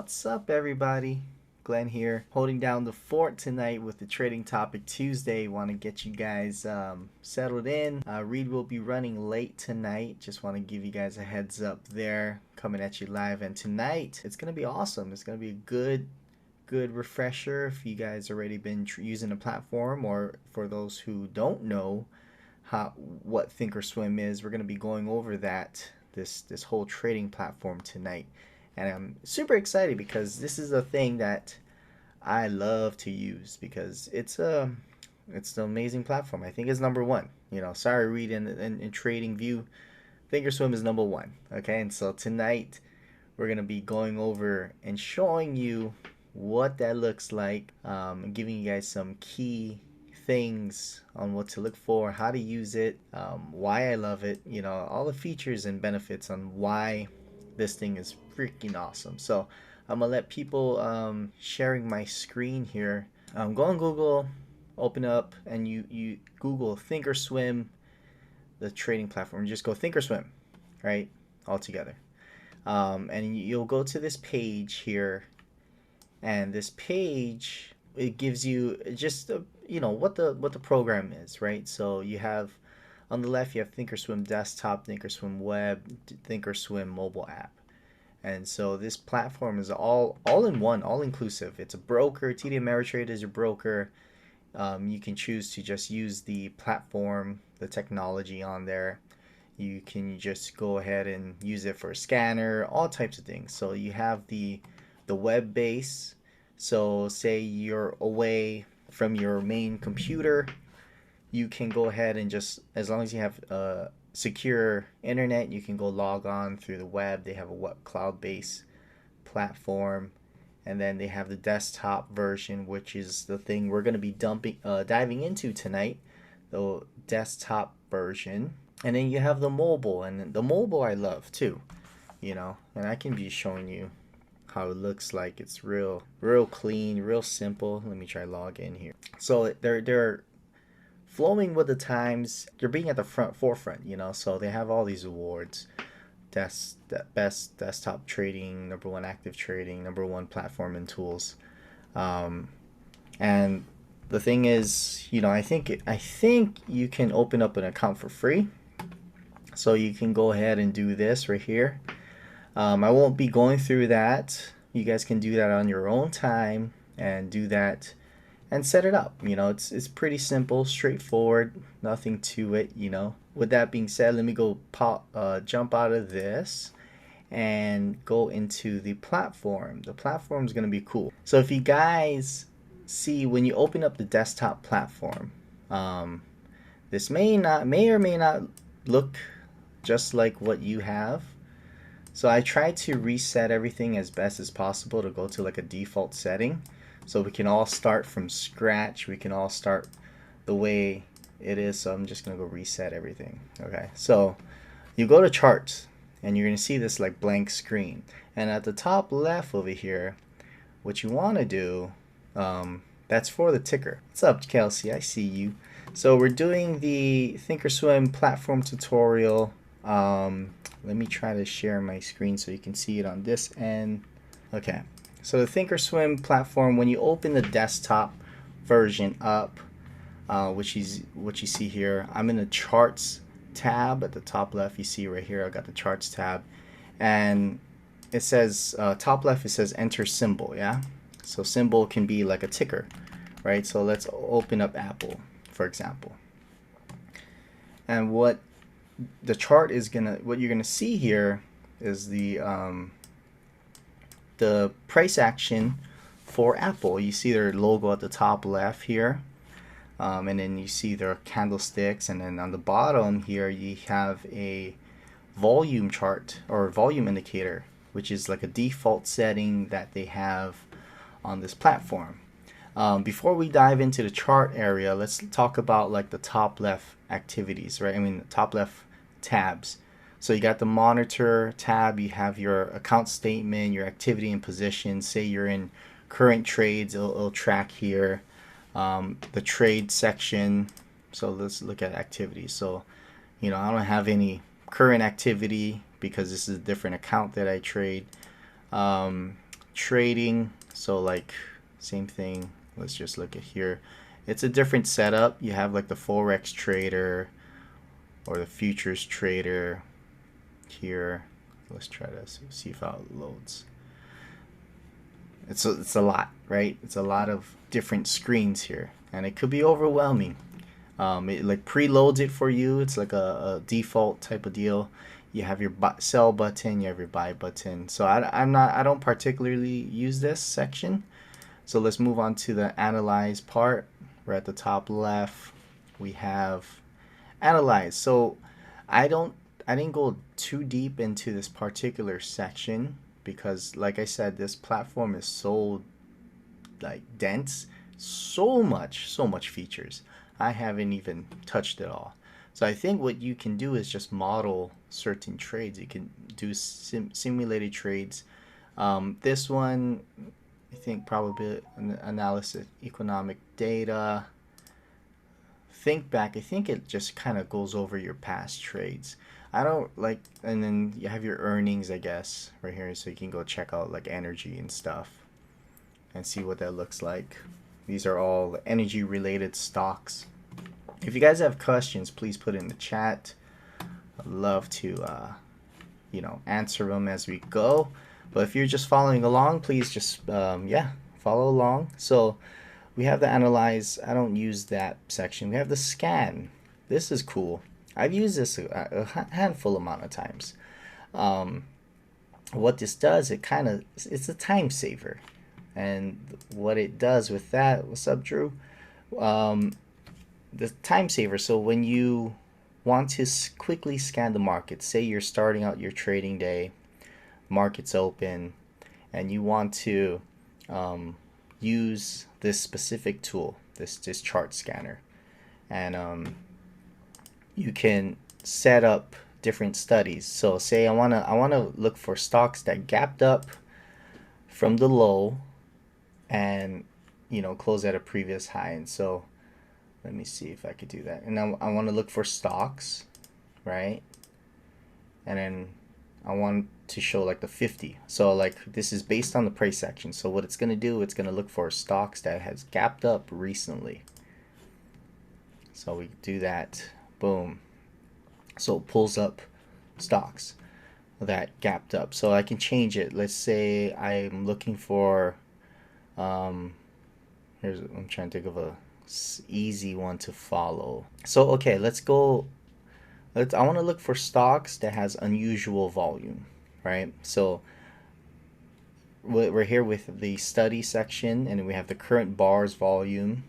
What's up, everybody? Glenn here, holding down the fort tonight with the Trading Topic Tuesday. Want to get you guys settled in. Reed will be running late tonight. Just want to give you guys a heads up there, coming at you live. And tonight, it's going to be awesome. It's going to be a good refresher if you guys already been using the platform, or for those who don't know what Thinkorswim is. We're going to be going over this whole trading platform tonight. And I'm super excited because this is a thing that I love to use because it's an amazing platform. I think it's number one. Sorry, Reed, in trading view, Thinkorswim is number one. Okay, and so tonight we're gonna be going over and showing you what that looks like, and giving you guys some key things on what to look for, how to use it, why I love it. All the features and benefits on why this thing is freaking awesome. So I'm gonna let people sharing my screen here. Go on Google, open up, and you Google Thinkorswim, the trading platform. Just go Thinkorswim, right, all together. And you'll go to this page here, and this page, it gives you just what the program is, right? So you have, on the left, you have Thinkorswim desktop, Thinkorswim web, Thinkorswim mobile app. And so this platform is all in one, all inclusive. It's a broker. TD Ameritrade is your broker. You can choose to just use the platform, the technology on there. You can just go ahead and use it for a scanner, all types of things. So you have the web base. So say you're away from your main computer, you can go ahead and just, as long as you have secure internet, you can go log on through the web. They have a web cloud-based platform, and then they have the desktop version, which is the thing we're going to be diving into tonight, the desktop version. And then you have the mobile, and the mobile I love too, and I can be showing you how it looks like. It's real clean, real simple. Let me try log in here. So they're flowing with the times. You're being at the forefront, so they have all these awards: best desktop trading, number one active trading, number one platform and tools. And the thing is, I think you can open up an account for free, so you can go ahead and do this right here. I won't be going through that. You guys can do that on your own time and do that and set it up. It's pretty simple, straightforward, nothing to it. With that being said, let me go jump out of this and go into the platform. The platform is going to be cool. So if you guys see, when you open up the desktop platform, this may or may not look just like what you have. So I try to reset everything as best as possible to go to like a default setting, so we can all start from scratch. We can all start the way it is. So I'm just gonna go reset everything. Okay, so you go to charts, and you're gonna see this like blank screen, and at the top left over here, what you want to do, that's for the ticker. What's up, Kelsey? I see you. So we're doing the Thinkorswim platform tutorial. Let me try to share my screen so you can see it on this end. Okay, so the Thinkorswim platform, when you open the desktop version up, which is what you see here, I'm in the charts tab at the top left. You see right here, I got the charts tab, and it says top left, it says enter symbol. Yeah, so symbol can be like a ticker, right? So let's open up Apple, for example, and what you're gonna see here is the price action for Apple. You see their logo at the top left here, and then you see their candlesticks, and then on the bottom here you have a volume chart or volume indicator, which is like a default setting that they have on this platform. Before we dive into the chart area, let's talk about like the top left activities, right? I mean, the top left tabs. So you got the monitor tab, you have your account statement, your activity and position. Say you're in current trades, it'll track here. The trade section, so let's look at activities. So I don't have any current activity because this is a different account that I trade. trading. So like same thing. Let's just look at here. It's a different setup. You have like the Forex trader or the futures trader here. Let's try to see if it loads. It's a lot, right? It's a lot of different screens here, and it could be overwhelming. It like preloads it for you. It's like a default type of deal. You have your sell button, you have your buy button. So I don't particularly use this section. So let's move on to the analyze part. We're at the top left. We have analyze. So I didn't go too deep into this particular section because like I said, this platform is so like dense, so much features. I haven't even touched it all. So I think what you can do is just model certain trades. You can do simulated trades. This one, I think probably analysis, economic data. Think back. I think it just kind of goes over your past trades. I don't like, and then you have your earnings, I guess, right here, so you can go check out like energy and stuff and see what that looks like. These are all energy related stocks. If you guys have questions, please put in the chat. I'd love to, answer them as we go. But if you're just following along, please just, follow along. So we have the analyze. I don't use that section. We have the scan. This is cool. I've used this a handful amount of times. What this does, it's a time saver. And what it does with that, what's up, Drew? The time saver. So when you want to quickly scan the market, say you're starting out your trading day, market's open, and you want to use this specific tool, this chart scanner, and you can set up different studies. So say I wanna look for stocks that gapped up from the low and close at a previous high. And so let me see if I could do that. And I want to look for stocks, right? And then I want to show like the 50. So like this is based on the price action. So what it's going to do, it's going to look for stocks that has gapped up recently. So we do that. Boom. So it pulls up stocks that gapped up. So I can change it. Let's say I'm looking for I'm trying to think of a easy one to follow. So okay, let's go. I want to look for stocks that has unusual volume, right? So we're here with the study section, and we have the current bars volume,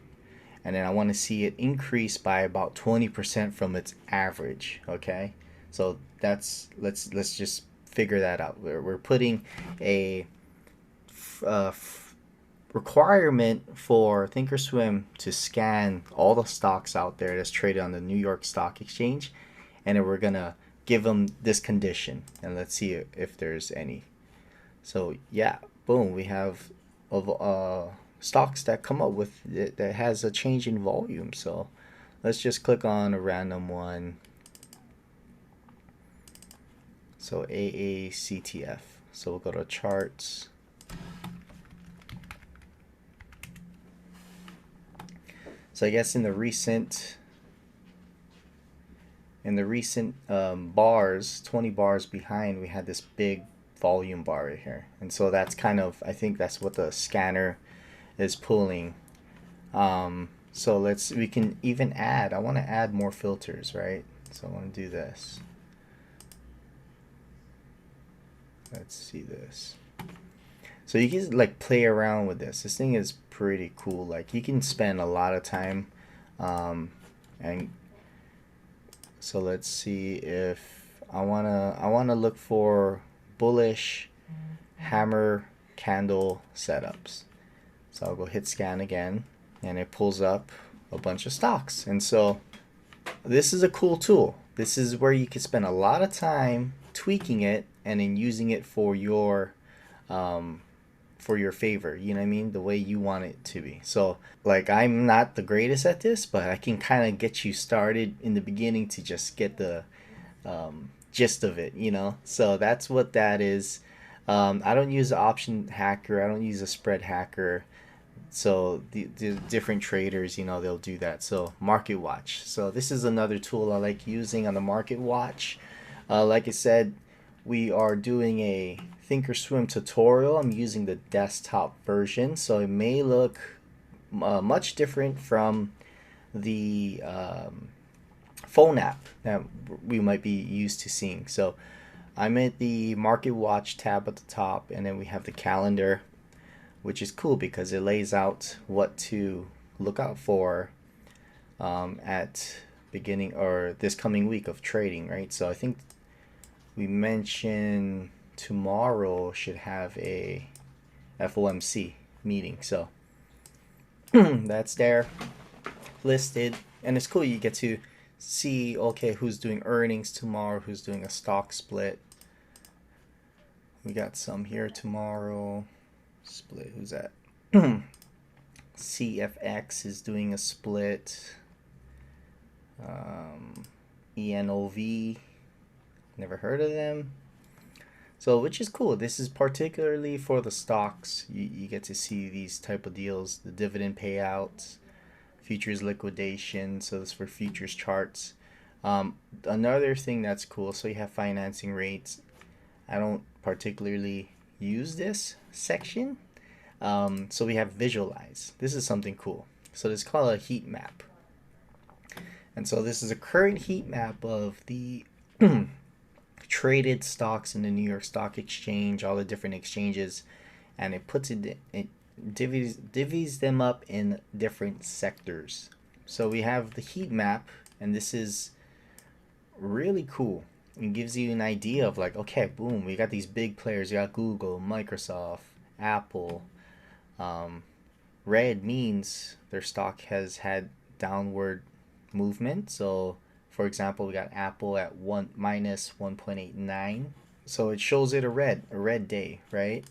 and then I want to see it increase by about 20% from its average. Okay, so let's just figure that out. We're putting a requirement for Thinkorswim to scan all the stocks out there that's traded on the New York Stock Exchange, and then we're gonna give them this condition, and let's see if there's any. So yeah, boom, we have stocks that come up with it that has a change in volume. So let's just click on a random one. So AACTF. So we'll go to charts. So I guess in the recent bars, 20 bars behind, we had this big volume bar right here. And so that's I think that's what the scanner is pulling. So we can even add, I want to add more filters, right? So I want to do this. Let's see this. So you can like play around with this. This thing is pretty cool. Like you can spend a lot of time, and so let's see if I wanna look for bullish hammer candle setups. So I'll go hit scan again, and it pulls up a bunch of stocks. And so this is a cool tool. This is where you can spend a lot of time tweaking it and then using it for your favor, you know what I mean, the way you want it to be. So like I'm not the greatest at this, but I can kind of get you started in the beginning to just get the gist of it, So that's what that is. I don't use the option hacker. I don't use a spread hacker. So the different traders, you know, they'll do that. So Market Watch. So this is another tool I like using on the Market Watch. Like I said, we are doing a Thinkorswim tutorial. I'm using the desktop version, so it may look much different from the phone app that we might be used to seeing. So I'm at the Market Watch tab at the top, and then we have the calendar, which is cool because it lays out what to look out for at beginning or this coming week of trading, right? So I think we mentioned tomorrow should have a FOMC meeting, so that's there listed, and it's cool. You get to see, okay, who's doing earnings tomorrow, who's doing a stock split. We got some here tomorrow. Split, who's that? CFX is doing a split. ENOV, never heard of them. So, which is cool. This is particularly for the stocks. You get to see these type of deals, the dividend payouts, futures liquidation. So this is for futures charts. Another thing that's cool, so you have financing rates. I don't particularly use this section. So we have visualize. This is something cool. So this is called a heat map. And so this is a current heat map of the traded stocks in the New York Stock Exchange, all the different exchanges, and it puts it divvies them up in different sectors. So we have the heat map, and this is really cool. It gives you an idea of like, okay, boom, we got these big players. You got Google, Microsoft, Apple. Red means their stock has had downward movement. So for example, we got Apple at minus 1.89. So it shows it a red day, right?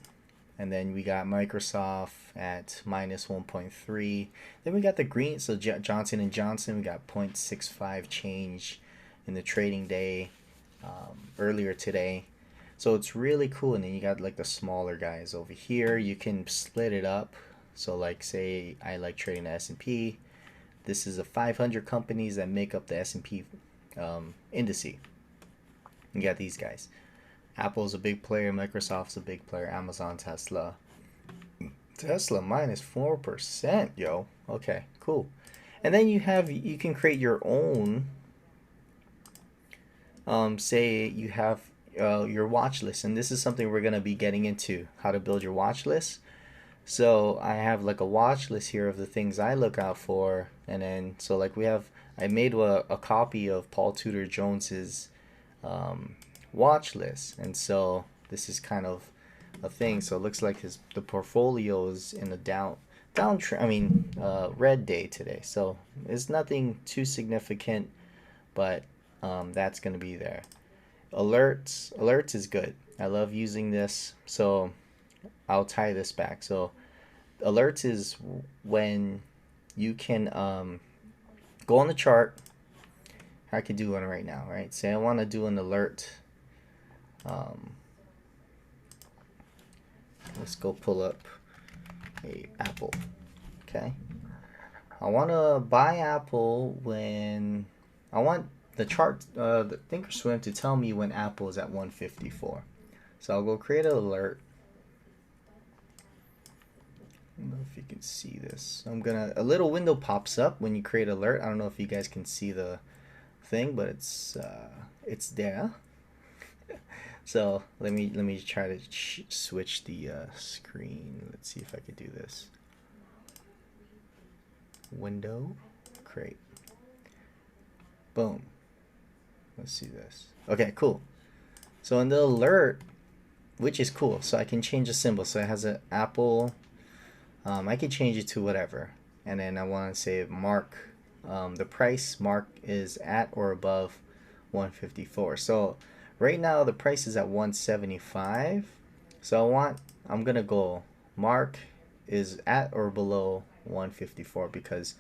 And then we got Microsoft at minus 1.3. Then we got the green, so Johnson & Johnson, we got 0.65 change in the trading day earlier today. So it's really cool. And then you got like the smaller guys over here. You can split it up. So like say I like trading the S&P. This is the 500 companies that make up the S&P indice. You got these guys. Apple's a big player, Microsoft's a big player, Amazon, Tesla. Tesla minus 4%, yo. Okay, cool. And then you can create your own, say you have your watch list, and this is something we're going to be getting into, how to build your watch list. So I have like a watch list here of the things I look out for, and then so like I made a copy of Paul Tudor Jones's watch list, and so this is kind of a thing. So it looks like the portfolio is in a red day today. So it's nothing too significant, but that's going to be there. Alerts is good. I love using this. So I'll tie this back. So alerts is when you can go on the chart. I could do one right now, right? Say I want to do an alert. Let's go pull up a Apple. Okay. I want to buy Apple when I want the chart, the Thinkorswim to tell me when Apple is at 154. So I'll go create an alert. I don't know if you can see this. A little window pops up when you create alert. I don't know if you guys can see the thing, but it's there. So let me try to switch the screen. Let's see if I could do this. Window, create. Boom. Let's see this. Okay, cool. So in the alert, which is cool, so I can change the symbol. So it has an Apple. I can change it to whatever, and then I want to say mark. The price mark is at or above 154. So right now the price is at 175. So I'm gonna go mark is at or below 154 because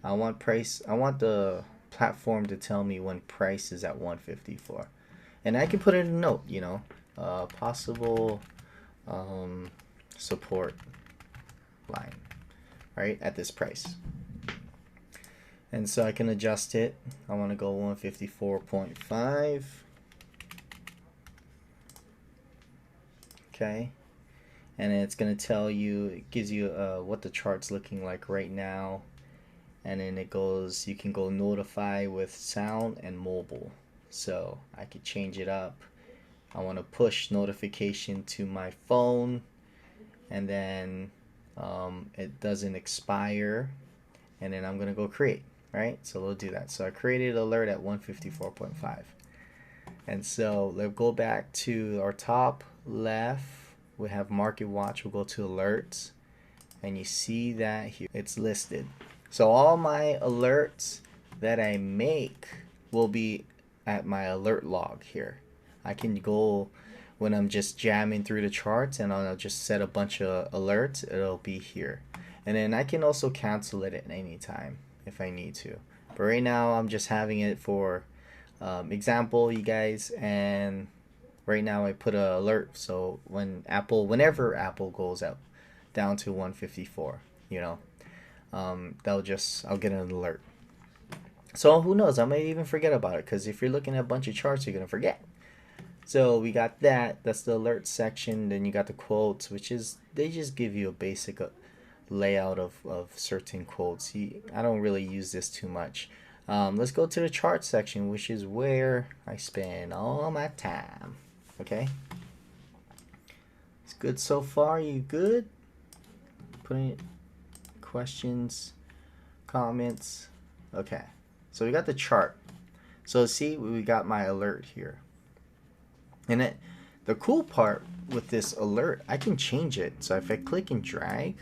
I want the platform to tell me when price is at 154, and I can put in a note, possible support line, right, at this price. And so I can adjust it. I want to go 154.5. Okay. And it's going to tell you, it gives you what the chart's looking like right now. And then it goes, you can go notify with sound and mobile. So I could change it up. I want to push notification to my phone, and then it doesn't expire, and then I'm going to go create, right? So we'll do that. So I created alert at 154.5. And so let's go back to our top left. We have market watch. We'll go to alerts, and you see that here it's listed. So all my alerts that I make will be at my alert log here. I can go when I'm just jamming through the charts, and I'll just set a bunch of alerts. It'll be here. And then I can also cancel it at any time if I need to. But right now I'm just having it for example, you guys. And right now I put an alert. So whenever Apple goes up down to 154, you know, I'll get an alert. So who knows? I might even forget about it, because if you're looking at a bunch of charts, you're gonna forget. So we got that. That's the alert section. Then you got the quotes, which is, they just give you a basic layout of certain quotes. I don't really use this too much. Let's go to the chart section, which is where I spend all my time. Okay. It's good so far. You good? Putting questions, comments. Okay. So we got the chart. So see, we got my alert here. And the cool part with this alert, I can change it. So if I click and drag,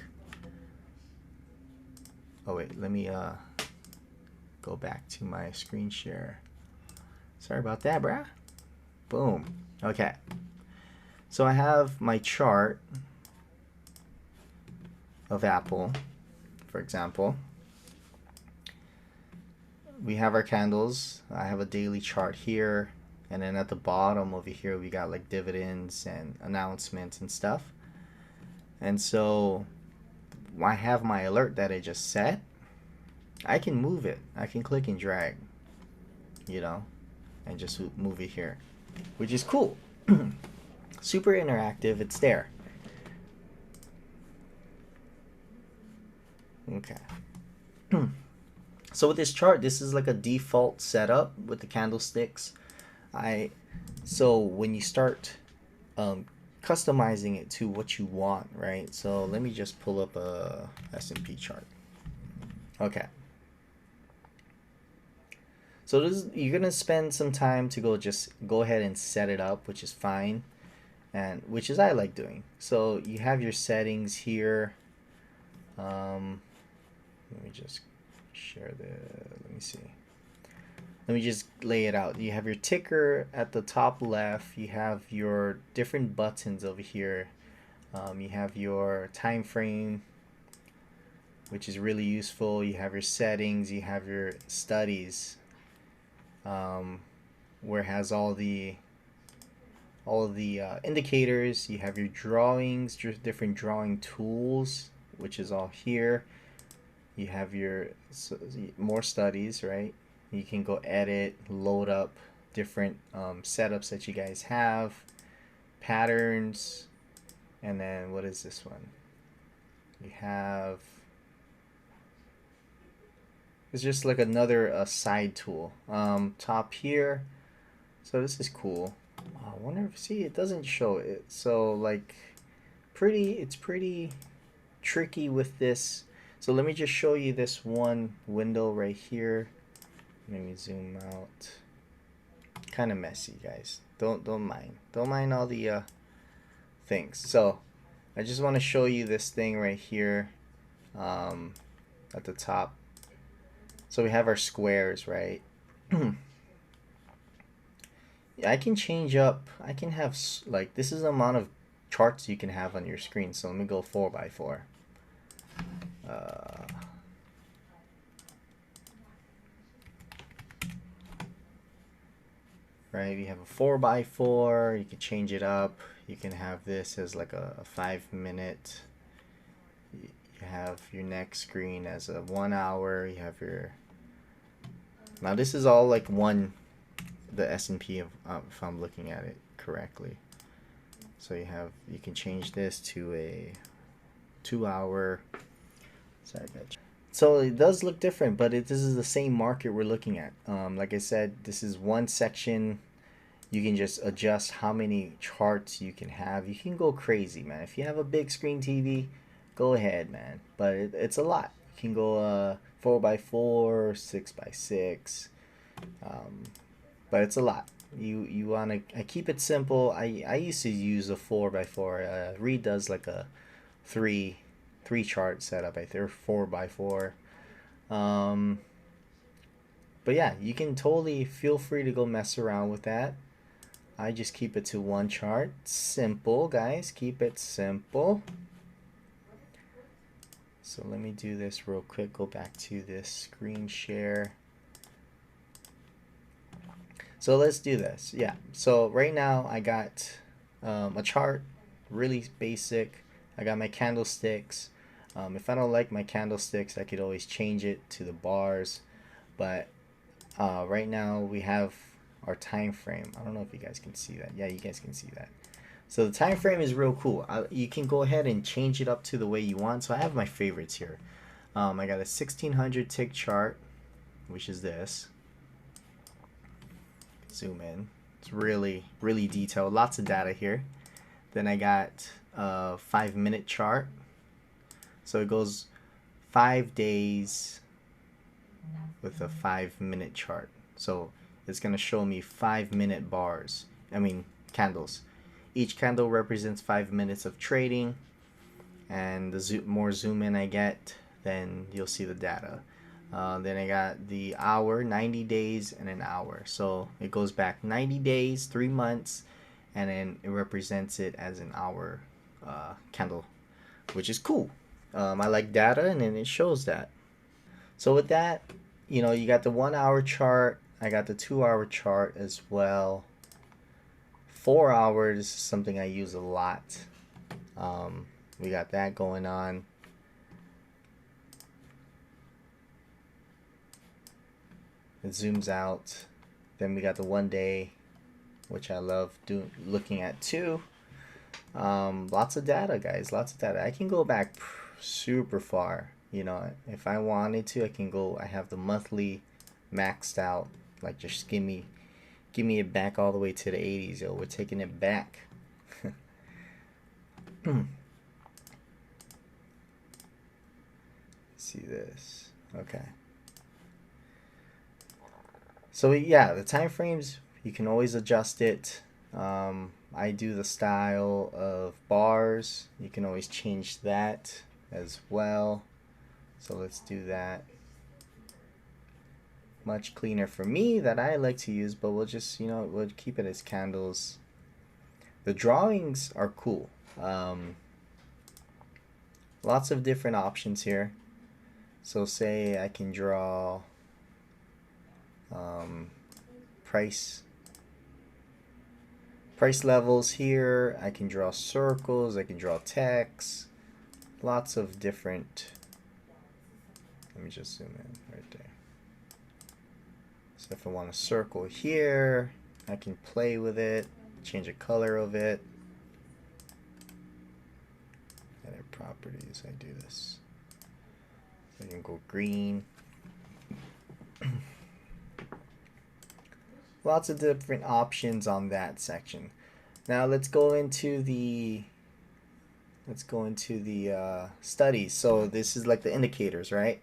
oh wait, let me go back to my screen share. Sorry about that, bruh. Boom. Okay. So I have my chart of Apple, for example. We have our candles. I have a daily chart here. And then at the bottom over here, we got like dividends and announcements and stuff. And so I have my alert that I just set. I can move it. I can click and drag, you know, and just move it here, which is cool. Super interactive. It's there. Okay. So with this chart, this is like a default setup with the candlesticks. So when you start customizing it to what you want, right? So let me just pull up a S&P chart. Okay. So you're gonna spend some time to go ahead and set it up, which is fine, and which is I like doing. So you have your settings here. Let me just share let me see. Let me just lay it out. You have your ticker at the top left. You have your different buttons over here. You have your time frame, which is really useful. You have your settings. You have your studies, where it has all the indicators. You have your drawings, different drawing tools, which is all here. You have your more studies, right? You can go edit, load up different setups that you guys have, patterns, and then what is this one? You have, it's just like another side tool. Top here. So this is cool. I wonder if, see, it doesn't show it. So like it's pretty tricky with this. So let me just show you this one window right here. Let me zoom out. Kind of messy, guys. Don't mind all the things. So I just want to show you this thing right here at the top. So we have our squares, right? I can change up. I can have like, this is the amount of charts you can have on your screen. So let me go 4x4. right? You have a 4x4, you can change it up. You can have this as like a 5 minute. You have your next screen as a 1 hour. You have your, now this is all like the S&P if I'm looking at it correctly. So you can change this to a 2 hour. Sorry, bitch. So it does look different, but this is the same market we're looking at. Like I said, this is one section. You can just adjust how many charts you can have. You can go crazy, man. If you have a big screen TV, go ahead, man. But it's a lot. You can go 4x4, 6x6. But it's a lot. You wanna, I keep it simple. I used to use a 4x4. Reed does like a three chart setup. I think 4x4. But yeah, you can totally feel free to go mess around with that. I just keep it to one chart. Simple, guys. Keep it simple. So let me do this real quick. Go back to this screen share. So let's do this. Yeah. So right now I got a chart, really basic. I got my candlesticks. If I don't like my candlesticks, I could always change it to the bars. But right now we have our time frame. I don't know if you guys can see that. Yeah, you guys can see that. So the time frame is real cool. You can go ahead and change it up to the way you want. So I have my favorites here. I got a 1600 tick chart, which is this. Zoom in. It's really, really detailed. Lots of data here. Then I got a 5-minute chart. So it goes 5 days with a 5-minute chart. So it's going to show me 5-minute bars. I mean, candles. Each candle represents 5 minutes of trading. And the more zoom in I get, then you'll see the data. Then I got the hour, 90 days, and an hour. So it goes back 90 days, 3 months, and then it represents it as an hour candle, which is cool. I like data, and then it shows that. So with that, you got the 1 hour chart. I got the 2 hour chart as well. 4 hours is something I use a lot. We got that going on. It zooms out. Then we got the 1 day, which I love looking at too. Lots of data, guys. Lots of data. I can go back super far. If I wanted to, I can go. I have the monthly maxed out. Like, just give me it back all the way to the 80s, yo. We're taking it back. See this. Okay. So yeah, the time frames, you can always adjust it. I do the style of bars. You can always change that as well. So let's do that. Much cleaner for me that I like to use, but we'll just, we'll keep it as candles. The drawings are cool. Lots of different options here. So say I can draw price levels here. I can draw circles. I can draw text. Lots of different. Let me just zoom in right there. So if I want a circle here, I can play with it, change the color of it. Edit properties, I do this. I can go green. Lots of different options on that section. Now let's go into the studies. So this is like the indicators, right?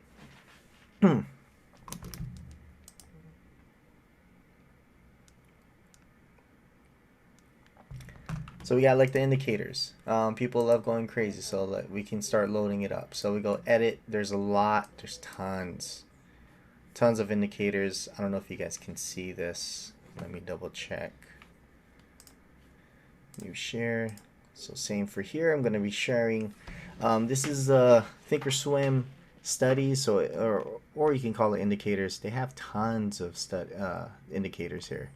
So we got like the indicators. People love going crazy, so we can start loading it up. So we go edit. There's a lot. There's tons of indicators. I don't know if you guys can see this. Let me double check. New share. So same for here. I'm going to be sharing. This is Thinkorswim studies. So or you can call it indicators. They have tons of indicators here.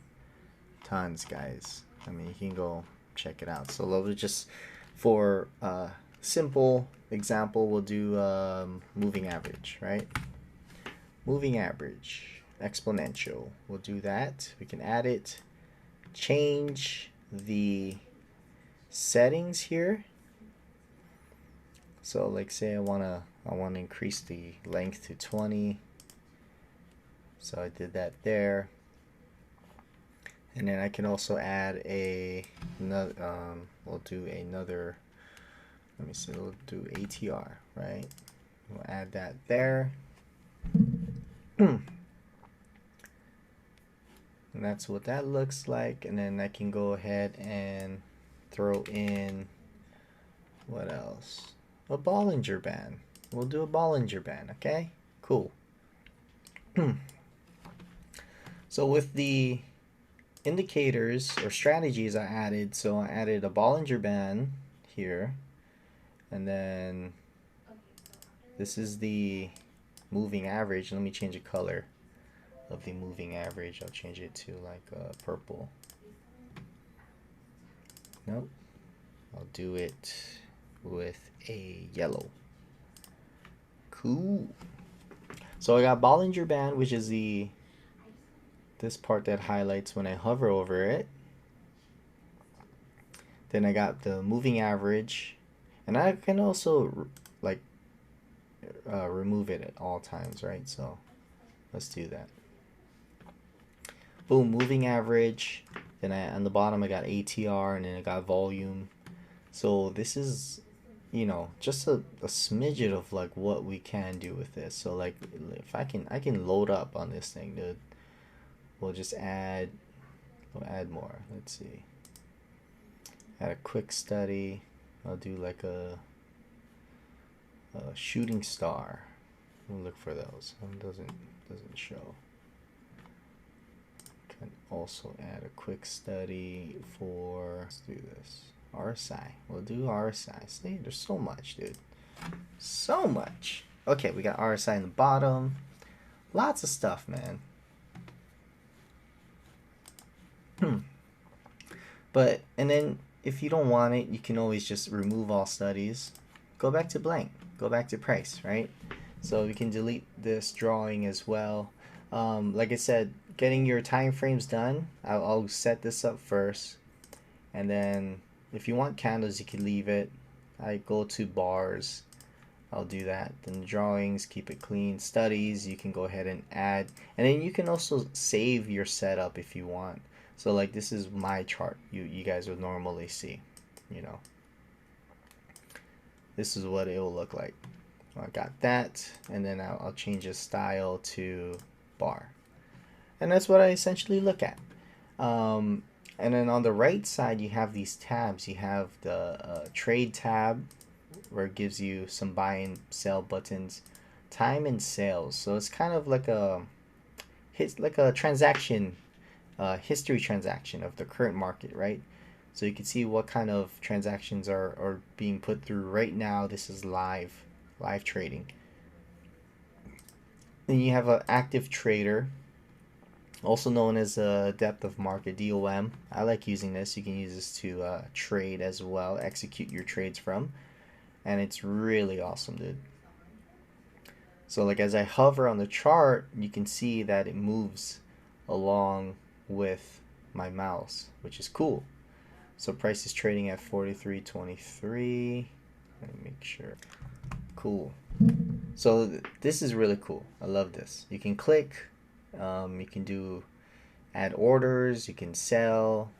tons, guys. I mean, you can go check it out. So we'll just, for simple example, we'll do moving average, right? Moving average, exponential. We'll do that. We can add it, change the settings here. So like say I wanna increase the length to 20. So I did that there. And then I can also add another, we'll do another, let me see, we'll do ATR, right? We'll add that there. And that's what that looks like. And then I can go ahead and throw in, what else? A Bollinger Band. We'll do a Bollinger Band, okay? Cool. So with the indicators or strategies I added, so I added a Bollinger Band here, and then this is the moving average. Let me change the color of the moving average. I'll change it to like purple. Nope. I'll do it with a yellow. Cool. So I got Bollinger Band, which is this part that highlights when I hover over it. Then I got the moving average, and I can also like remove it at all times, right? So let's do that. Boom, moving average. Then on the bottom I got ATR, and then I got volume. So this is, you know, just a smidget of like what we can do with this. So like if I can load up on this thing, dude. We'll just add more. Let's see. Add a quick study. I'll do like a shooting star. We'll look for those. It doesn't show. Can also add a quick study for, let's do this. RSI. We'll do RSI. See, there's so much, dude. So much. Okay, we got RSI in the bottom. Lots of stuff, man. But, and then if you don't want it, you can always just remove all studies. Go back to blank. Go back to price, right? So we can delete this drawing as well. Like I said, getting your time frames done, I'll set this up first. And then if you want candles, you can leave it. I go to bars. I'll do that. Then drawings, keep it clean. Studies, you can go ahead and add. And then you can also save your setup if you want. So like this is my chart you guys would normally see, you know. This is what it will look like. I got that, and then I'll change the style to bar. And that's what I essentially look at. And then on the right side, you have these tabs. You have the trade tab, where it gives you some buy and sell buttons, time and sales. So it's kind of like a transaction, history transaction of the current market, right? So you can see what kind of transactions are being put through right now. This is live trading. Then you have an active trader, also known as a depth of market, DOM. I like using this. You can use this to trade as well, execute your trades from, and it's really awesome, dude. So like as I hover on the chart, you can see that it moves along with my mouse, which is cool. So price is trading at 43.23. Let me make sure. Cool. So this is really cool. I love this. You can click, you can do add orders, you can sell.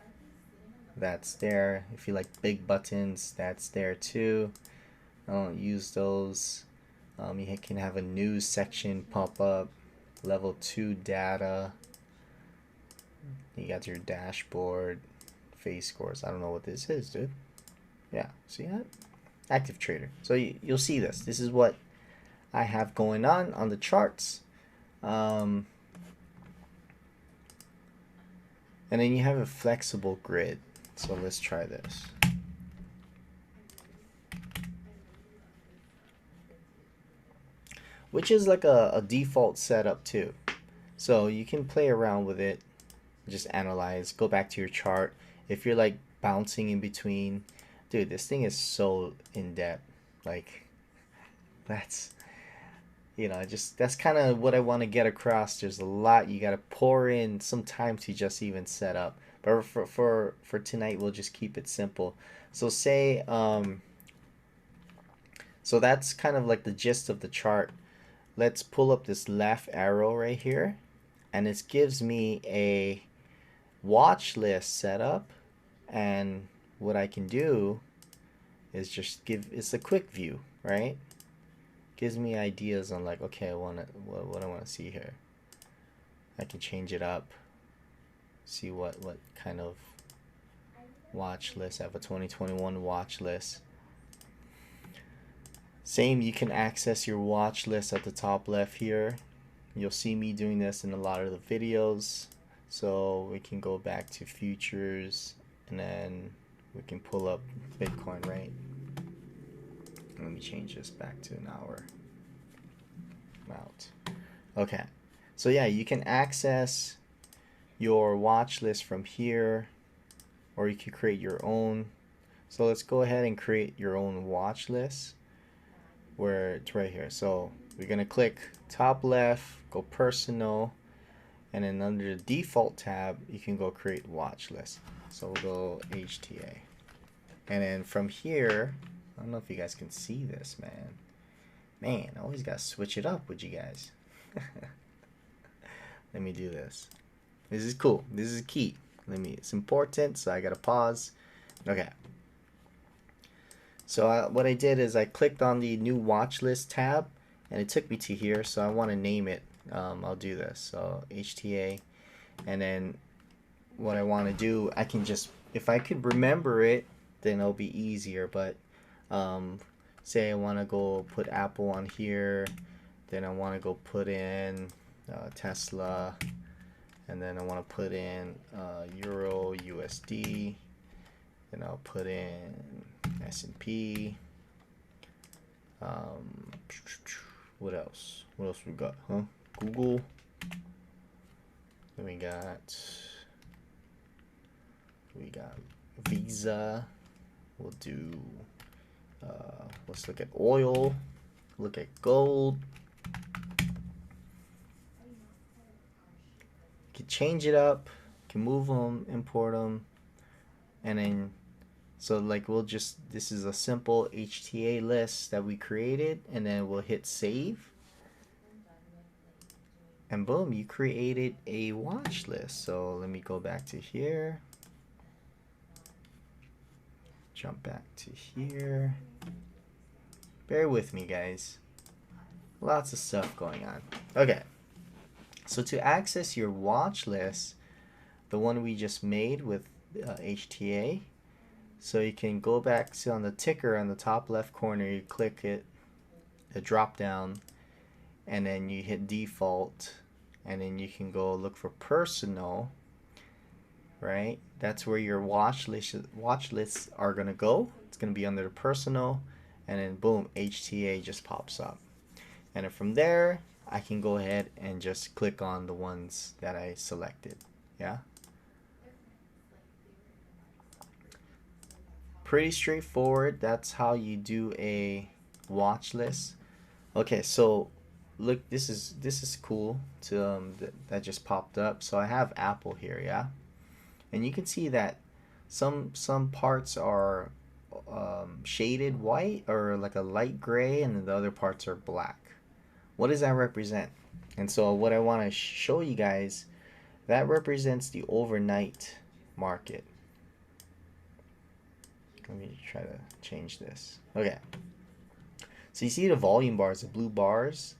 That's there. If you like big buttons, that's there too. I don't use those. You can have a news section pop up, level 2 data. You got your dashboard, phase scores. I don't know what this is, dude. Yeah, see that? Active trader. So you'll see this. This is what I have going on the charts. And then you have a flexible grid. So let's try this. Which is like a default setup too. So you can play around with it. just analyze, go back to your chart. If you're like bouncing in between, dude, this thing is so in depth. Like, that's, just that's kind of what I want to get across. There's a lot you got to pour in some time to just even set up. But for tonight, we'll just keep it simple. So say so that's kind of like the gist of the chart. Let's pull up this left arrow right here, and it gives me a watch list setup. And what I can do is just it's a quick view, right? Gives me ideas on like, okay, what I want to see here. I can change it up, see what kind of watch list. I have a 2021 watch list. Same, you can access your watch list at the top left here. You'll see me doing this in a lot of the videos. So we can go back to futures, and then we can pull up Bitcoin, right? Let me change this back to an hour. I'm out. Okay, so yeah, you can access your watch list from here, or you can create your own. So let's go ahead and create your own watch list, where it's right here. So we're gonna click top left, go personal, and then under the default tab you can go create watch list. So we'll go HTA, and then from here, I don't know if you guys can see this, man, I always gotta switch it up with you guys. Let me do this. This is cool, this is key. It's important, so I gotta pause. Okay, so what I did is I clicked on the new watch list tab, and it took me to here. So I want to name it. I'll do this. So HTA, and then what I want to do, I can just, if I could remember it, then it'll be easier. But say I want to go put Apple on here, then I want to go put in Tesla, and then I want to put in Euro USD, then I'll put in S&P. What else we got, huh? Google. Then we got Visa. We'll do let's look at oil, look at gold. You can change it up, you can move them, import them, and then so like this is a simple HTA list that we created, and then we'll hit save, and boom, you created a watch list. So let me go back to here, jump back to here. Bear with me, guys, lots of stuff going on. Okay, so to access your watch list, the one we just made with HTA, so you can go back to on the ticker on the top left corner, you click it, the drop down, and then you hit default, and then you can go look for personal, right? That's where your watch lists are gonna go. It's gonna be under the personal, and then boom, HTA just pops up. And then from there, I can go ahead and just click on the ones that I selected. Yeah. Pretty straightforward. That's how you do a watch list. Okay, so look, this is cool to that just popped up. So I have Apple here, yeah, and you can see that some parts are shaded white or like a light gray, and then the other parts are black. What does that represent? And so what I want to show you guys, that represents the overnight market. Let me try to change this. Okay. So you see the volume bars, the blue bars?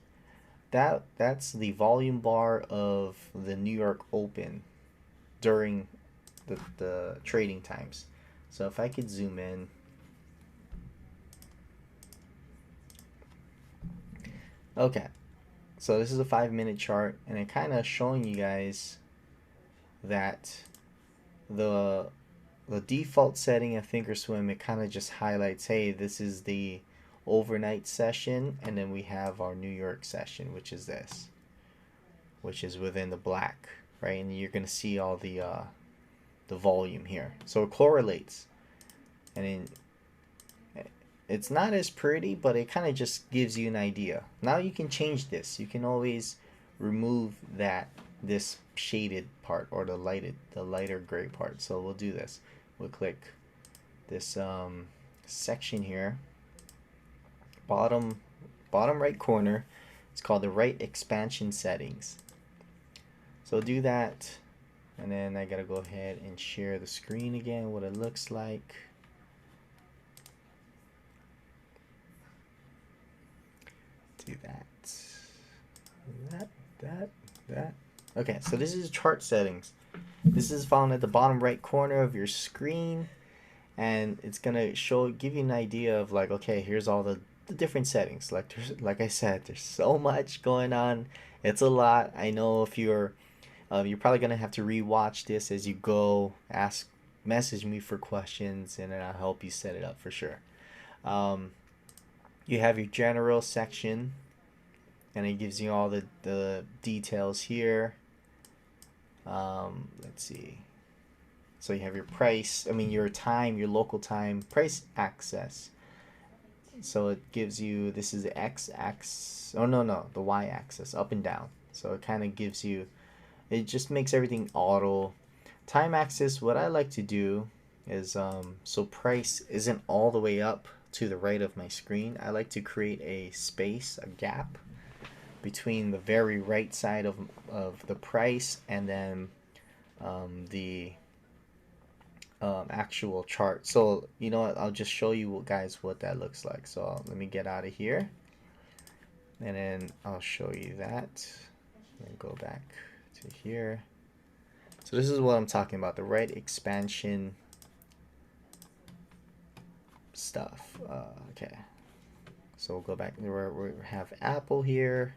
That's the volume bar of the New York Open during the trading times. So if I could zoom in. Okay. So this is a 5-minute chart, and it kind of showing you guys that the default setting of Thinkorswim, it kind of just highlights, hey, this is the overnight session, and then we have our New York session, which is this, which is within the black, right? And you're gonna see all the volume here. So it correlates, and then it's not as pretty, but it kind of just gives you an idea. Now you can change this. You can always remove this shaded part or the lighter gray part. So we'll do this. We'll click this section here, bottom right corner. It's called the right expansion settings. So do that, and then I gotta go ahead and share the screen again, what it looks like. Do that. Okay, so this is chart settings. This is found at the bottom right corner of your screen, and it's gonna give you an idea of like, okay, here's all the different settings. Like I said, there's so much going on. It's a lot. I know if you're probably gonna have to rewatch this as you go. Message me for questions, and then I'll help you set it up for sure. You have your general section, and it gives you all the details here. Let's see. So you have your price, your time, your local time, price access. So it gives you, this is the x-axis, no, the y-axis, up and down. So it kind of gives you, it just makes everything auto. Time axis, what I like to do is, so price isn't all the way up to the right of my screen. I like to create a space, a gap between the very right side of the price and then the actual chart. So you know what, I'll just show you guys what that looks like. So let me get out of here, and then I'll show you that, and go back to here. So this is what I'm talking about, the right expansion stuff. Okay, so we'll go back where we have Apple here.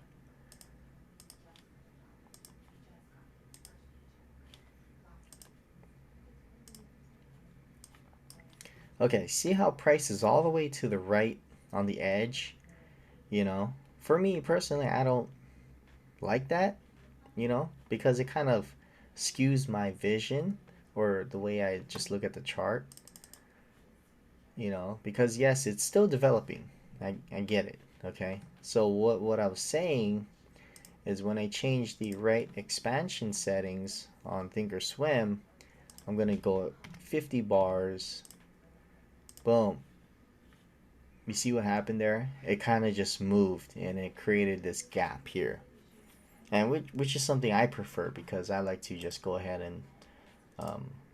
Okay, see how price is all the way to the right on the edge? For me personally, I don't like that, because it kind of skews my vision or the way I just look at the chart, because yes, it's still developing. I get it, okay? So what I was saying is when I change the right expansion settings on Thinkorswim, I'm going to go 50 bars. Boom. You see what happened there? It kind of just moved and it created this gap here. And which is something I prefer because I like to just go ahead and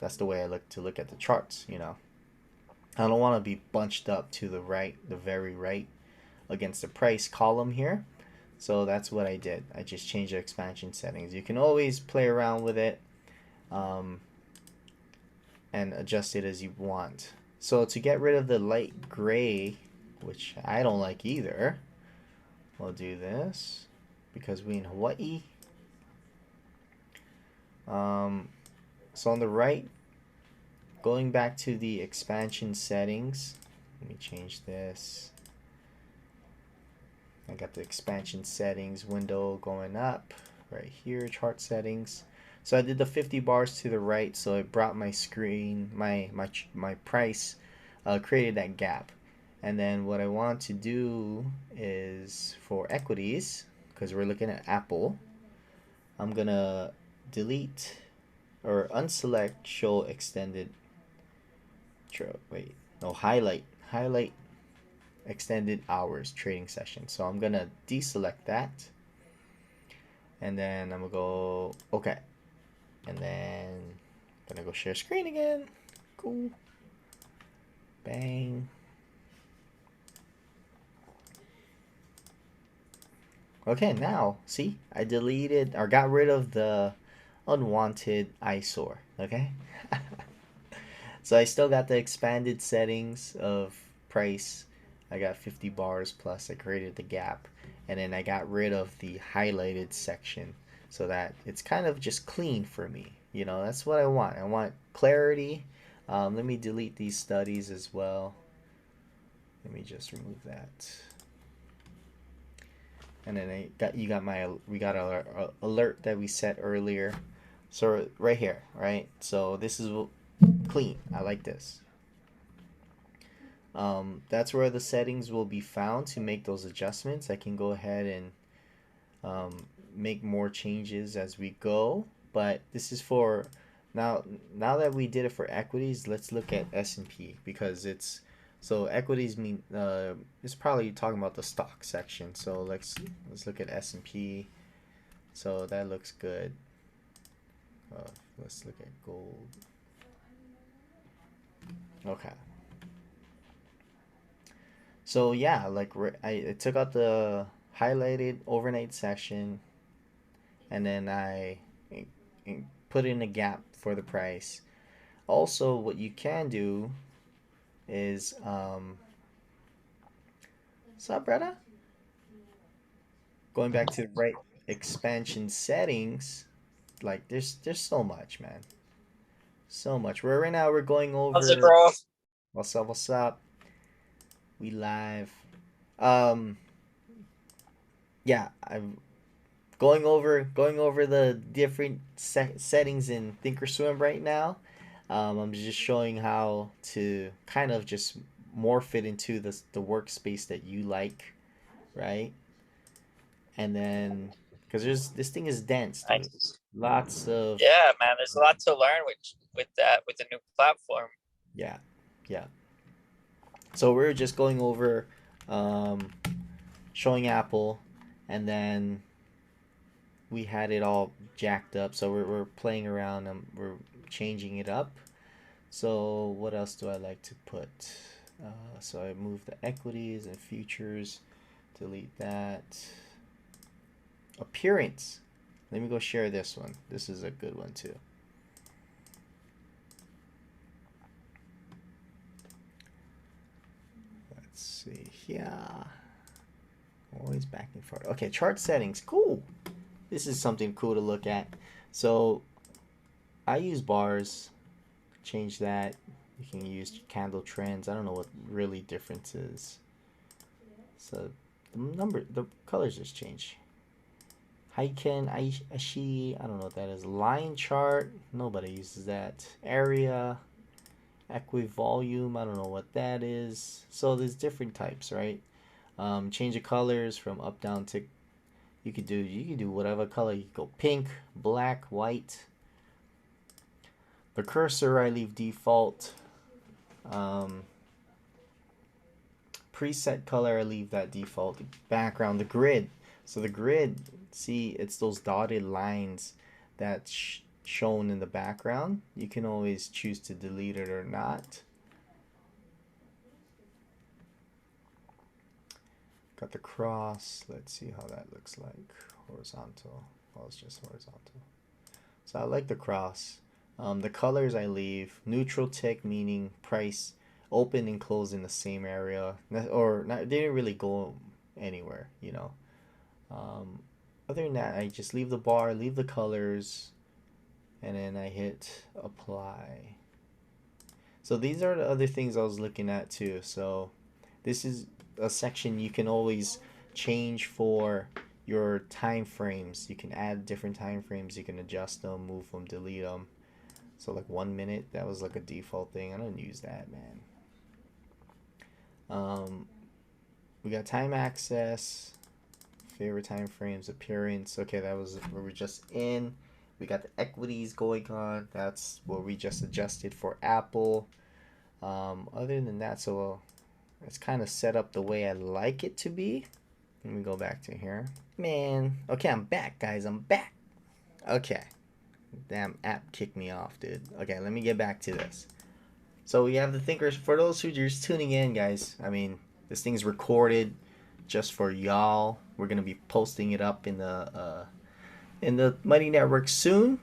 that's the way I look at the charts, I don't want to be bunched up to the right, the very right against the price column here. So that's what I did. I just changed the expansion settings. You can always play around with it and adjust it as you want. So to get rid of the light gray, which I don't like either, we'll do this because we're in Hawaii. So on the right, going back to the expansion settings, let me change this. I got the expansion settings window going up right here, chart settings. So I did the 50 bars to the right, so it brought my screen, my price, created that gap. And then what I want to do is for equities, because we're looking at Apple, I'm gonna delete or unselect show extended. Highlight extended hours trading session. So I'm gonna deselect that, and then I'm gonna go okay, and then I'm gonna go share screen again. Cool. Bang. Okay, now see, I deleted or got rid of the unwanted eyesore. Okay. So I still got the expanded settings of price. I got 50 bars plus I created the gap, and then I got rid of the highlighted section so that it's kind of just clean for me. That's what I want. I want clarity. Let me delete these studies as well. Let me just remove that. And then we got our alert that we set earlier. So right here, right? So this is clean. I like this. That's where the settings will be found to make those adjustments. I can go ahead and make more changes as we go, but this is for now. Now that we did it for equities, let's look at S&P because it's so equities mean it's probably talking about the stock section. So let's look at S&P. So that looks good. Let's look at gold. Okay. So yeah, like I took out the highlighted overnight session, and then I put in a gap for the price. Also, what you can do is, sup, brother? Going back to the right expansion settings, like there's so much, man, so much. Right now we're going How's it, over. bro? What's up? What's up? We live. Um, yeah, I'm going over the different settings in Thinkorswim right now. I'm just showing how to kind of just morph it into the workspace that you like, right? And then because there's this thing is dense, dude. Nice. Lots of Yeah, man. There's a lot to learn with the new platform. yeah, yeah. So we're just going over, um, showing Apple, and then we had it all jacked up. So we're playing around and we're changing it up. So what else do I like to put? So I move the equities and futures, delete that. Appearance. Let me go share this one. This is a good one too. Let's see. Yeah. Always back and forth. Okay, chart settings. Cool. This is something cool to look at. So I use bars. Change that. You can use candle trends. I don't know what really difference is. So the colors just change. Heiken, Aishi, I don't know what that is. Line chart, nobody uses that. Area, equivolume, I don't know what that is. So there's different types, right? Change the colors from up down to you could do whatever color. You could go pink, black, white. The cursor I leave default. Um, Preset color I leave that default. Background, the grid. So the grid, see, it's those dotted lines that's shown in the background. You can always choose to delete it or not. Got the cross. Let's see how that looks like. Horizontal. Well, it's just horizontal. So I like the cross. The colors I leave. Neutral tick meaning price open and close in the same area. Or not, they didn't really go anywhere, you know. Um, Other than that, I just leave the bar, leave the colors, and then I hit apply. So these are the other things I was looking at too. So this is a section you can always change for your time frames. You can add different time frames. You can adjust them, move them, delete them. So like 1 minute, that was like a default thing. I don't use that, man. Um, we got time access, favorite time frames, appearance. Okay, that was where we're just in. We got the equities going on. That's what we just adjusted for Apple. Other than that, so it's kind of set up the way I like it to be. Let me go back to here. Man, okay, I'm back, guys. I'm back. Okay. Damn app kicked me off, dude. Okay, let me get back to this. So we have the thinkers. For those who are just tuning in, guys, I mean, this thing's recorded just for y'all. We're gonna be posting it up in the Mighty Network soon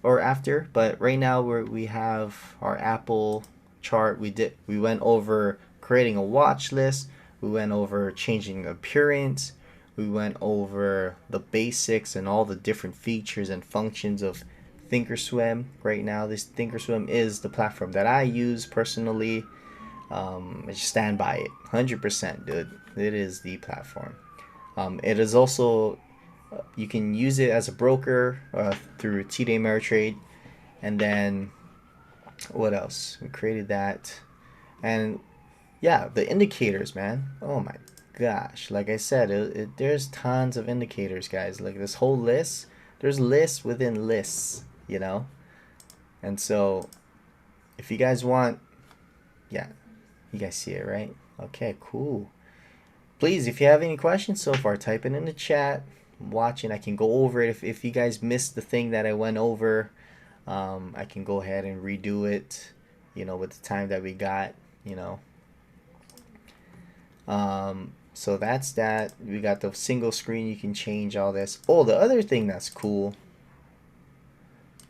or after. But right now we have our Apple chart. We went over creating a watch list. We went over changing appearance. We went over the basics and all the different features and functions of Thinkorswim. Right now, this Thinkorswim is the platform that I use personally. I just stand by it, 100%, dude. It is the platform. It is also You can use it as a broker through T-Day Ameritrade. And then what else? We created that. And yeah, the indicators, man. Oh my gosh. Like I said, there's tons of indicators, guys. Like this whole list, there's lists within lists, you know? And so if you guys want, yeah, you guys see it, right? Okay, cool. Please, if you have any questions so far, type it in the chat. I'm watching. I can go over it. If you guys missed the thing that I went over, I can go ahead and redo it, you know, with the time that we got, you know. So that's that. We got the single screen. You can change all this. Oh, the other thing that's cool.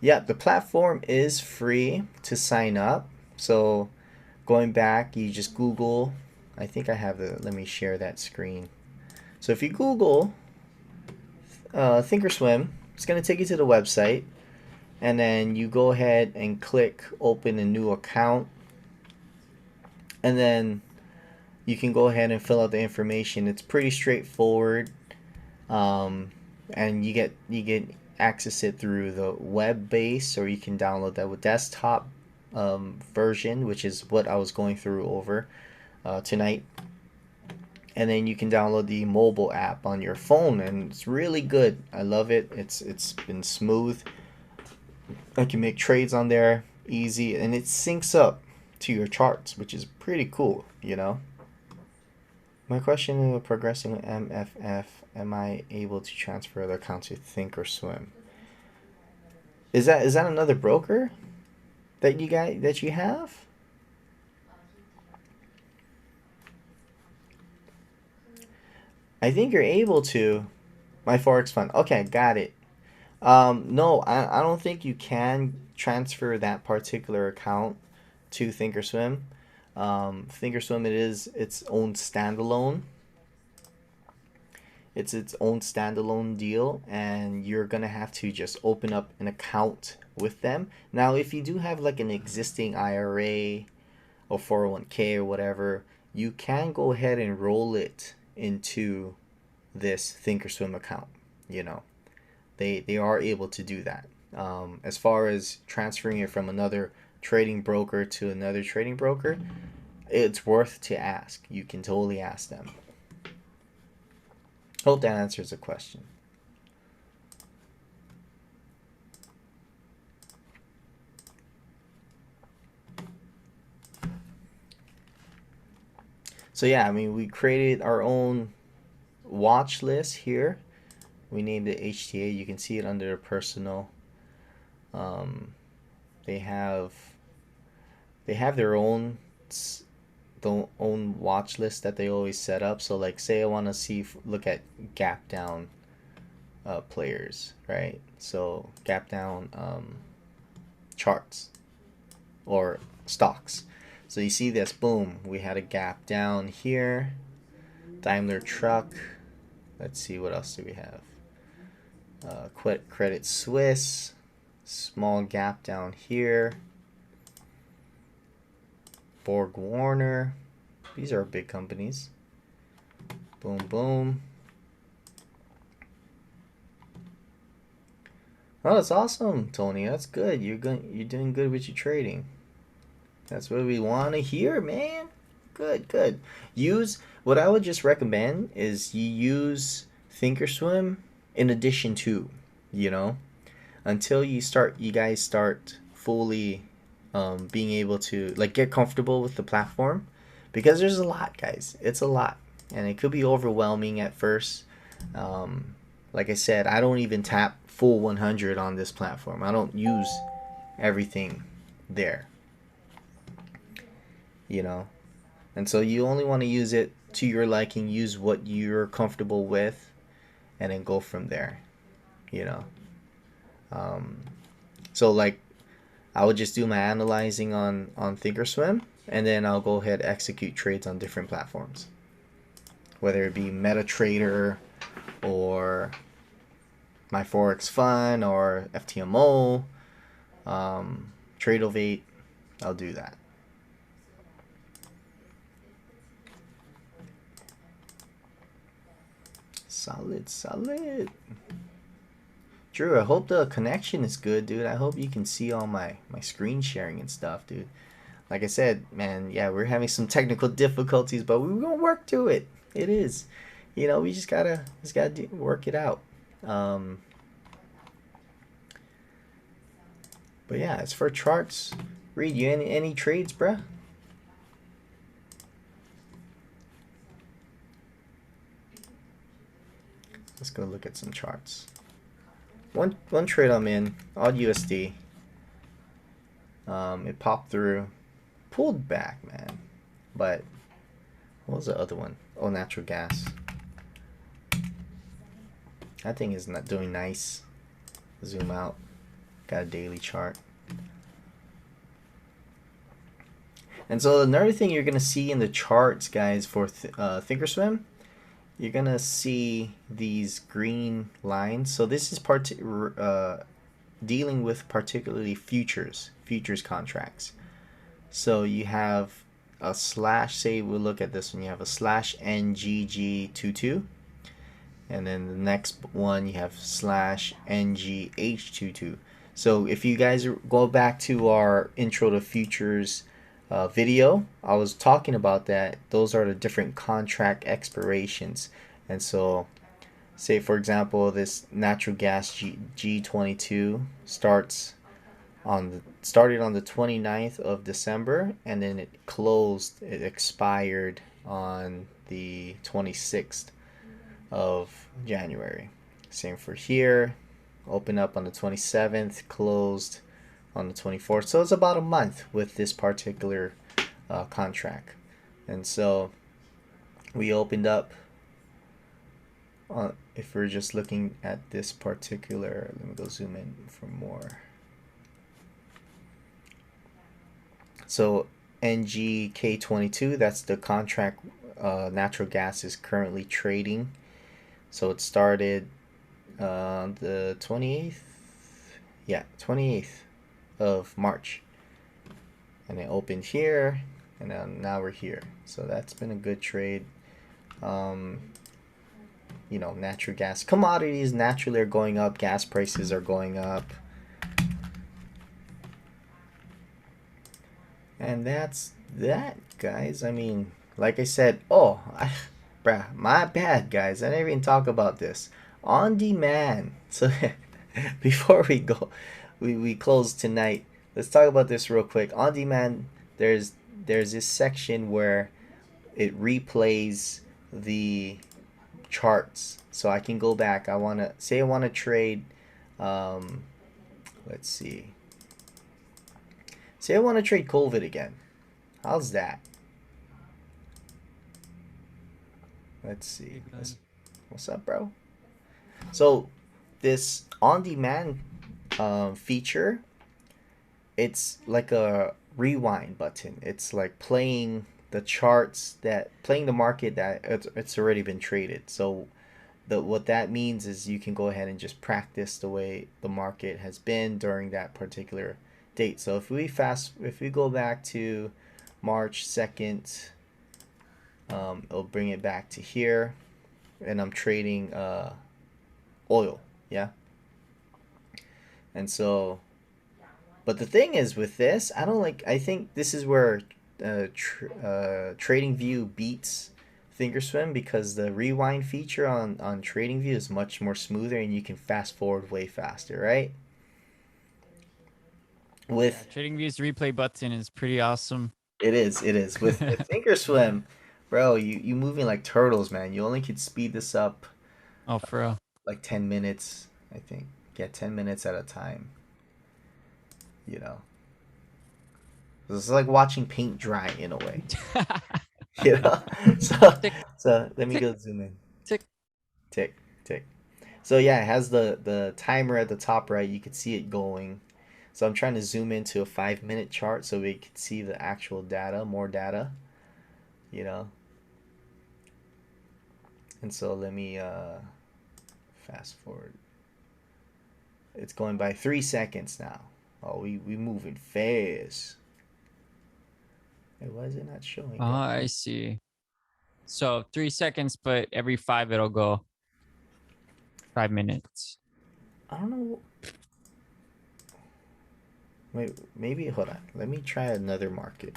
Yeah, the platform is free to sign up. So going back, you just Google. I think I have the, let me share that screen. So if you Google Thinkorswim, it's going to take you to the website. And then you go ahead and click open a new account. And then you can go ahead and fill out the information. It's pretty straightforward. And you get access it through the web base, or you can download that with desktop version, which is what I was going through over tonight. And then you can download the mobile app on your phone, and it's really good. I love it. It's been smooth. I can make trades on there easy, and it syncs up to your charts, which is pretty cool, you know. My question is, progressing with MFF, am I able to transfer other accounts to Thinkorswim? Is that another broker that you have? I think you're able to. My Forex fund. Okay, got it. No, I don't think you can transfer that particular account to Thinkorswim. Thinkorswim, it is its own standalone. It's its own standalone deal, and you're gonna have to just open up an account with them. Now, if you do have like an existing IRA or 401k or whatever, you can go ahead and roll it into this Thinkorswim account. You know, they are able to do that. As far as transferring it from another trading broker to another trading broker, it's worth to ask. You can totally ask them. Hope that answers the question. So yeah, I mean, we created our own watch list here. We named it HTA. You can see it under the personal. They have their own watch list that they always set up. So like, say I want to look at gap down players, right? So gap down charts or stocks. So you see this, boom, we had a gap down here. Daimler Truck. Let's see, what else do we have? Credit Suisse. Small gap down here. Borg Warner. These are big companies. Boom, boom. Oh, that's awesome, Tony. That's good. You're doing good with your trading. That's what we want to hear, man. Good, good. What I would just recommend is you use Thinkorswim in addition to, you know, until you guys start fully being able to like get comfortable with the platform, because there's a lot, guys. It's a lot, and it could be overwhelming at first. Like I said, I don't even tap full 100 on this platform. I don't use everything there, you know. And so you only want to use it to your liking, use what you're comfortable with, and then go from there, you know. So like, I would just do my analyzing on Thinkorswim, and then I'll go ahead and execute trades on different platforms, whether it be MetaTrader or my Forex Fund or FTMO, Tradeovate. I'll do that. Solid, solid. Drew, I hope the connection is good, dude. I hope you can see all my screen sharing and stuff, dude. Like I said, man, yeah, we're having some technical difficulties, but we're gonna work through it. It is, we just gotta work it out. Um, but yeah, as for charts, Reed, you any trades, bruh? Let's go look at some charts. One trade I'm in, odd USD. It popped through, pulled back, man. But what was the other one? Oh, natural gas. That thing is not doing nice. Zoom out. Got a daily chart. And so another thing you're gonna see in the charts, guys, for Thinkorswim, you're gonna see these green lines. So this is dealing with particularly futures contracts. So you have a slash. Say we look at this one. You have a slash NGG22, and then the next one you have slash NGH22. So if you guys go back to our intro to futures video, I was talking about that. Those are the different contract expirations. And so say for example this natural gas G22 started on the 29th of December, and then it expired on the 26th of January. Same for here. Opened up on the 27th, closed on the 24th. So it's about a month with this particular contract. And so we opened up, if we're just looking at this particular, let me go zoom in for more. So NGK22, that's the contract natural gas is currently trading. So it started the 28th, yeah, 28th of March, and it opened here, and then now we're here. So that's been a good trade. Natural gas commodities naturally are going up. Gas prices are going up, and that's that, guys. I mean, like I said, bruh, my bad, guys. I didn't even talk about this on demand. So before we close tonight. Let's talk about this real quick. On demand, there's this section where it replays the charts. So I can go back. I want to trade. Let's see. Say I want to trade COVID again. How's that? Let's see. What's up, bro? So this on demand feature, it's like a rewind button. It's like playing playing the market that it's already been traded. So what that means is you can go ahead and just practice the way the market has been during that particular date. So if we go back to March 2nd, it'll bring it back to here, and I'm trading oil, yeah. And so, but the thing is with this, I think this is where Trading View beats Thinkorswim, because the rewind feature on Trading View is much more smoother, and you can fast forward way faster, right? With Trading View's replay button is pretty awesome. it is with Thinkorswim, bro. You moving like turtles, man. You only could speed this up Oh, for real. like 10 minutes, I think. Yeah, 10 minutes at a time. You know, it's like watching paint dry in a way. You know, so Tick, so let me tick, go zoom in. tick. Tick tick. So yeah, it has the timer at the top right. You can see it going. So I'm trying to zoom into a 5 minute chart so we can see the actual data, more data. You know, and so let me fast forward. It's going by 3 seconds now. Oh, we moving fast. Hey, why is it not showing Oh, that? I see. So 3 seconds, but every five it'll go 5 minutes. I don't know. Wait, maybe hold on. Let me try another market.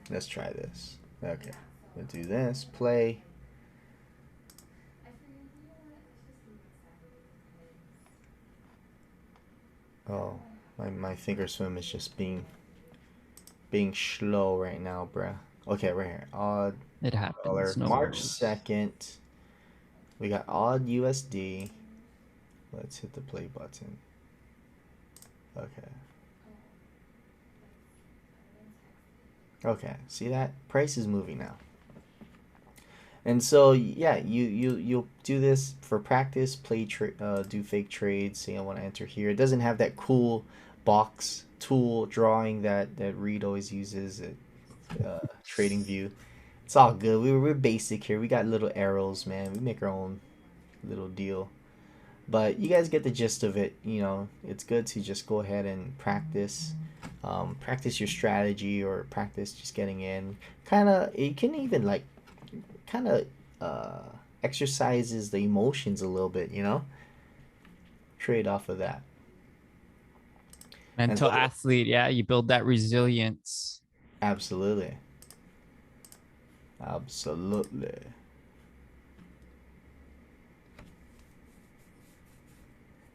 Let's try this. Okay, we'll do this. Play. Oh, my Thinkorswim is just being slow right now, bruh. Okay, right here. Odd It happens. dollar. No March worries. 2nd. We got odd USD. Let's hit the play button. Okay. Okay. See that? Price is moving now. And so yeah, you'll do this for practice. Do fake trades. Say I want to enter here. It doesn't have that cool box tool drawing that Reed always uses. Trading view. It's all good. We're basic here. We got little arrows, man. We make our own little deal. But you guys get the gist of it. You know, it's good to just go ahead and practice. Practice your strategy or practice just getting in. Kind of, you can even like, kind of exercises the emotions a little bit, you know? Trade off of that. And Mental so, athlete. Yeah, you build that resilience. absolutely. Absolutely.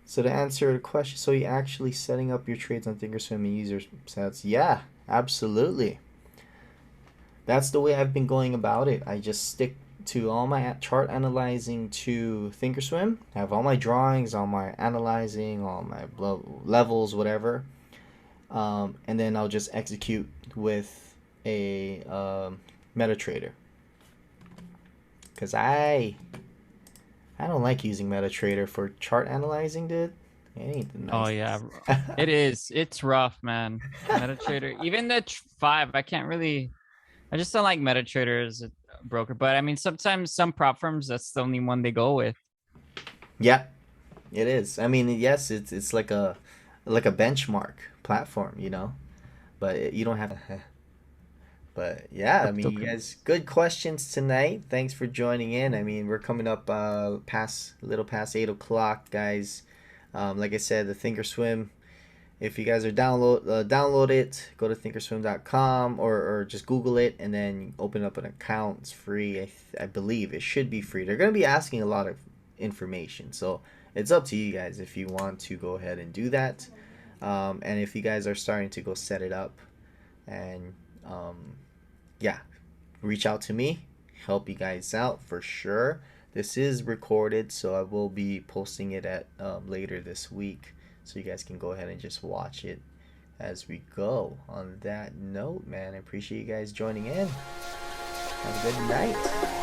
So to answer the question, so you're actually setting up your trades on Thinkorswim and user sets? Yeah, absolutely. That's the way I've been going about it. I just stick to all my chart analyzing to Thinkorswim. I have all my drawings, all my analyzing, all my levels, whatever. And then I'll just execute with a MetaTrader. Because I don't like using MetaTrader for chart analyzing, dude. It ain't the Oh yeah, nicest. it is. It's rough, man. MetaTrader, even the 5, I can't really. I just don't like MetaTrader as a broker. But I mean, sometimes some prop firms, that's the only one they go with. Yeah, it is. I mean, yes, it's like a benchmark platform, you know. But you don't have. But yeah, I mean, you guys, Cryptocurrency. good questions tonight. Thanks for joining in. I mean, we're coming up past a little past 8 o'clock, guys. Like I said, the Thinkorswim. If you guys are download it, go to thinkorswim.com or just Google it and then open up an account. It's free. I believe it should be free. They're going to be asking a lot of information, so it's up to you guys if you want to go ahead and do that. And if you guys are starting to go set it up, and yeah, reach out to me, help you guys out for sure. This is recorded, so I will be posting it at later this week, so you guys can go ahead and just watch it as we go. On that note, man, I appreciate you guys joining in. Have a good night.